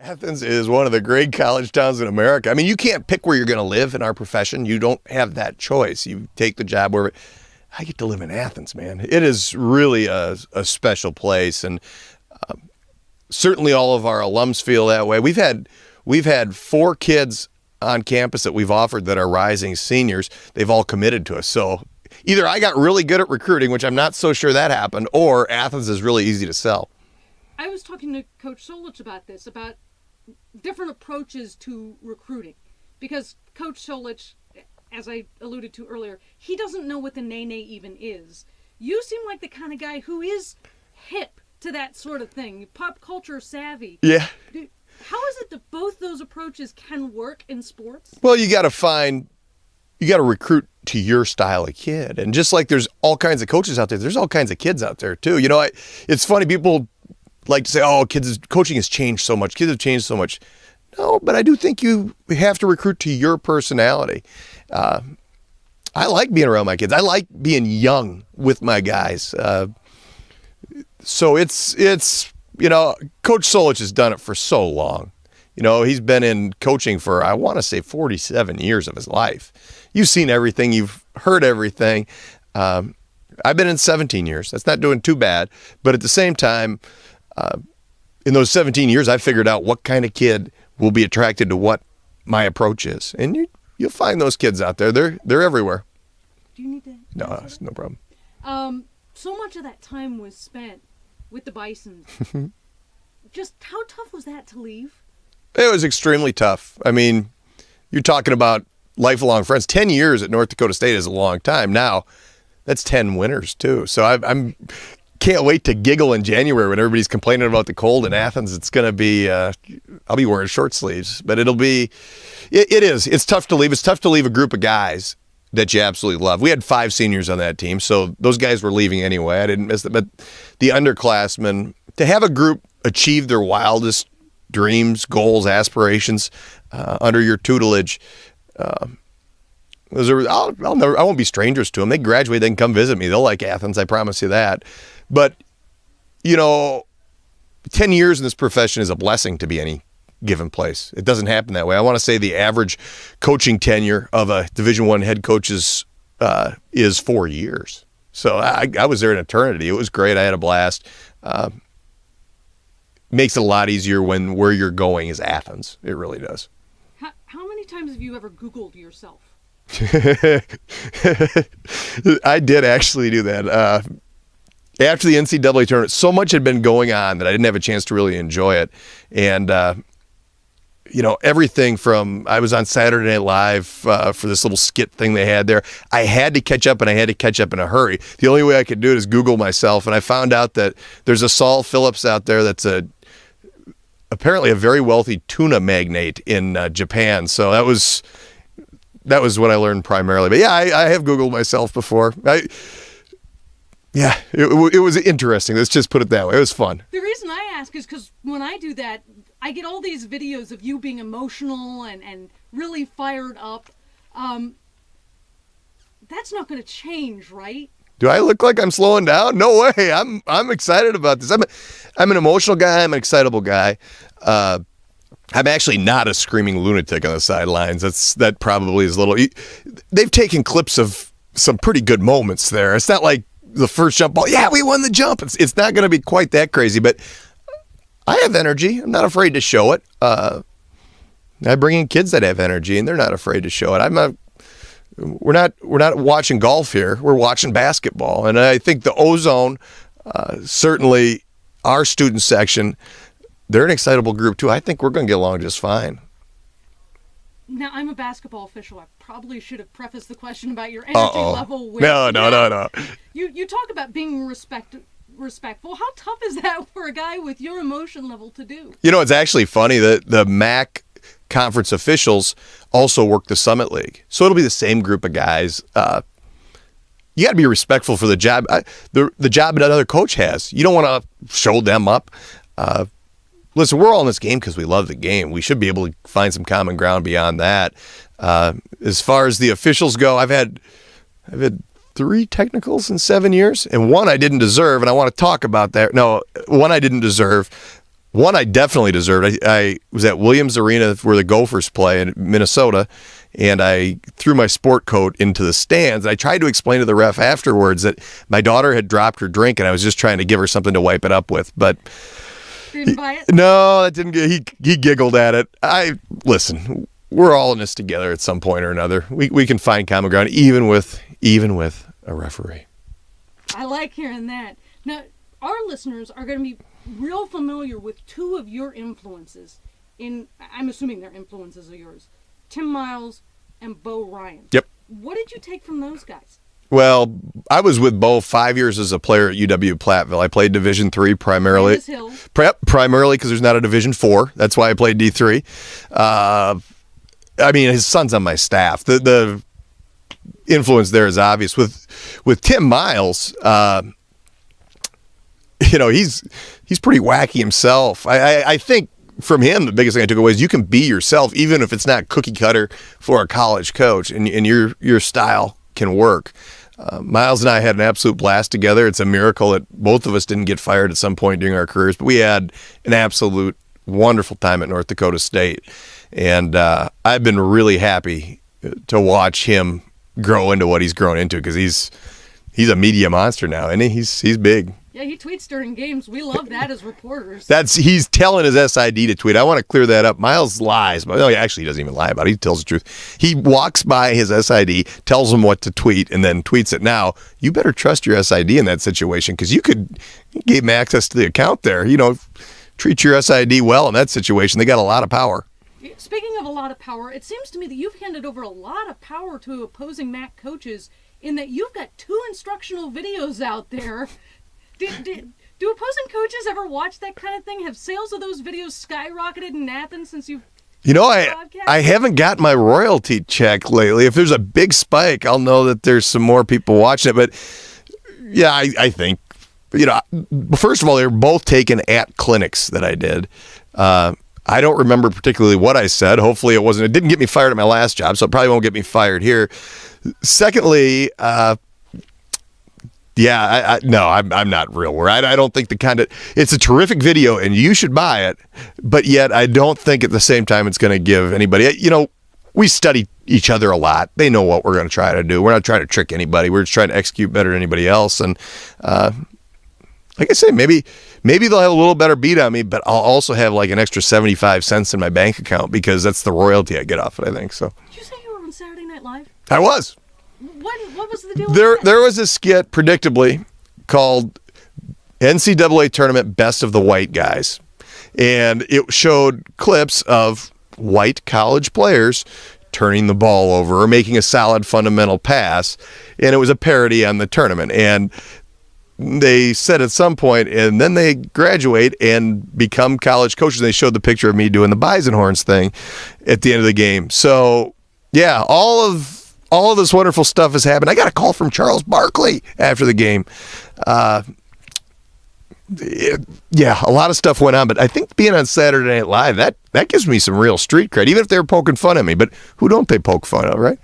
Athens is one of the great college towns in America. I mean, you can't pick where you're going to live in our profession. You don't have that choice. You take the job wherever. I get to live in Athens, man. It is really a special place, and certainly all of our alums feel that way. We've had 4 kids on campus that we've offered that are rising seniors. They've all committed to us. So either I got really good at recruiting, which I'm not so sure that happened, or Athens is really easy to sell. I was talking to Coach Solich about this, about different approaches to recruiting, because Coach Solich, as I alluded to earlier, he doesn't know what the nay even is. You seem like the kind of guy who is hip to that sort of thing, pop culture savvy. Yeah. How is it that both those approaches can work in sports? Well, you got to recruit to your style of kid. And just like there's all kinds of coaches out there, there's all kinds of kids out there too. You know, it's funny, people like to say, oh, coaching has changed so much. Kids have changed so much. No, but I do think you have to recruit to your personality. I like being around my kids. I like being young with my guys. So it's you know, Coach Solich has done it for so long. You know, he's been in coaching for, I want to say, 47 years of his life. You've seen everything. You've heard everything. I've been in 17 years. That's not doing too bad. But at the same time, in those 17 years, I figured out what kind of kid will be attracted to what my approach is. And you'll find those kids out there. They're everywhere. Do you need to? No, no problem. So much of that time was spent with the Bisons. Just how tough was that to leave? It was extremely tough. I mean, you're talking about lifelong friends. 10 years at North Dakota State is a long time. Now, that's 10 winters, too. So I'm can't wait to giggle in January when everybody's complaining about the cold in Athens. It's going to be, I'll be wearing short sleeves. But it is. It's tough to leave. It's tough to leave a group of guys that you absolutely love. We had 5 seniors on that team, so those guys were leaving anyway. I didn't miss them. But the underclassmen, to have a group achieve their wildest dreams, goals, aspirations under your tutelage, I won't be strangers to them. They graduate, they can come visit me. They'll like Athens, I promise you that. But, you know, 10 years in this profession is a blessing to be any given place. It doesn't happen that way. I want to say the average coaching tenure of a Division I head coach is 4 years. So I was there an eternity. It was great. I had a blast. Makes it a lot easier when where you're going is Athens. It really does. How many times have you ever Googled yourself? I did actually do that. After the NCAA tournament, so much had been going on that I didn't have a chance to really enjoy it. And, you know, everything from, I was on Saturday Night Live for this little skit thing they had there. I had to catch up, and I had to catch up in a hurry. The only way I could do it is Google myself, and I found out that there's a Saul Phillips out there that's apparently a very wealthy tuna magnate in Japan. So that was what I learned primarily. But yeah, I have Googled myself before. Yeah, it was interesting. Let's just put it that way. It was fun. The reason I ask is because when I do that, I get all these videos of you being emotional and really fired up. That's not going to change, right? Do I look like I'm slowing down? No way. I'm excited about this. I'm an emotional guy. I'm an excitable guy. I'm actually not a screaming lunatic on the sidelines. That probably is a little. They've taken clips of some pretty good moments there. It's not like the first jump ball. Yeah, we won the jump. It's not going to be quite that crazy, but I have energy. I'm not afraid to show it. I bring in kids that have energy, and they're not afraid to show it. We're not watching golf here. We're watching basketball, and I think the Ozone, certainly our student section, they're an excitable group too. I think we're going to get along just fine. Now, I'm a basketball official. I probably should have prefaced the question about your energy level. With, No. You talk about being respectful. How tough is that for a guy with your emotion level to do? You know, it's actually funny that the MAC conference officials also work the Summit League. So it'll be the same group of guys. You got to be respectful for the job. The job another coach has. You don't want to show them up. Listen, we're all in this game because we love the game. We should be able to find some common ground beyond that. As far as the officials go, I've had 3 technicals in 7 years, and one I didn't deserve, and I want to talk about that. No, one I didn't deserve. one I definitely deserved. I was at Williams Arena where the Gophers play in Minnesota, and I threw my sport coat into the stands. I tried to explain to the ref afterwards that my daughter had dropped her drink, and I was just trying to give her something to wipe it up with. But Didn't buy it? no, that didn't get. He giggled at it. Listen. We're all in this together at some point or another. We can find common ground, even with a referee. I like hearing that. Now, our listeners are going to be real familiar with two of your influences. I'm assuming they're influences of yours. Tim Miles and Bo Ryan. Yep. What did you take from those guys? Well, I was with Bo 5 years as a player at UW-Platteville. I played Division III primarily. Primarily because there's not a Division IV. That's why I played D3. I mean, his son's on my staff. The influence there is obvious. With Tim Miles, he's pretty wacky himself. I think from him, the biggest thing I took away is you can be yourself, even if it's not cookie cutter for a college coach, and your style can work. Miles and I had an absolute blast together. It's a miracle that both of us didn't get fired at some point during our careers, but we had an absolute wonderful time at North Dakota State. And I've been really happy to watch him grow into what he's grown into, because he's a media monster now, and he's big. Yeah, he tweets during games. We love that as reporters. He's telling his SID to tweet. I want to clear that up. Miles lies, but no, actually he doesn't even lie about it. He tells the truth. He walks by his SID, tells him what to tweet, and then tweets it. Now, you better trust your SID in that situation, because you gave him access to the account there. Treat your SID well in that situation. They got a lot of power. Speaking of a lot of power, it seems to me that you've handed over a lot of power to opposing MAC coaches in that you've got 2 instructional videos out there. Do opposing coaches ever watch that kind of thing? Have sales of those videos skyrocketed in Athens since you've I haven't got my royalty check lately. If there's a big spike, I'll know that there's some more people watching it. But yeah, I think, first of all, they were both taken at clinics that I did. I don't remember particularly what I said. Hopefully it didn't get me fired at my last job, so it probably won't get me fired here. Secondly, I'm not real worried. I don't think it's a terrific video and you should buy it, but yet I don't think at the same time it's going to give anybody, we study each other a lot. They know what we're going to try to do. We're not trying to trick anybody. We're just trying to execute better than anybody else. And, like I say, maybe they'll have a little better beat on me, but I'll also have like an extra 75 cents in my bank account because that's the royalty I get off it, I think. So. Did you say you were on Saturday Night Live? I was. What was the deal with that? There was a skit, predictably, called NCAA Tournament Best of the White Guys. And it showed clips of white college players turning the ball over or making a solid fundamental pass. And it was a parody on the tournament. And they said at some point, and then they graduate and become college coaches. They showed the picture of me doing the Bison Horns thing at the end of the game. So, yeah, all of this wonderful stuff has happened. I got a call from Charles Barkley after the game. Yeah, a lot of stuff went on, but I think being on Saturday Night Live, that gives me some real street cred, even if they were poking fun at me. But who don't they poke fun of, right?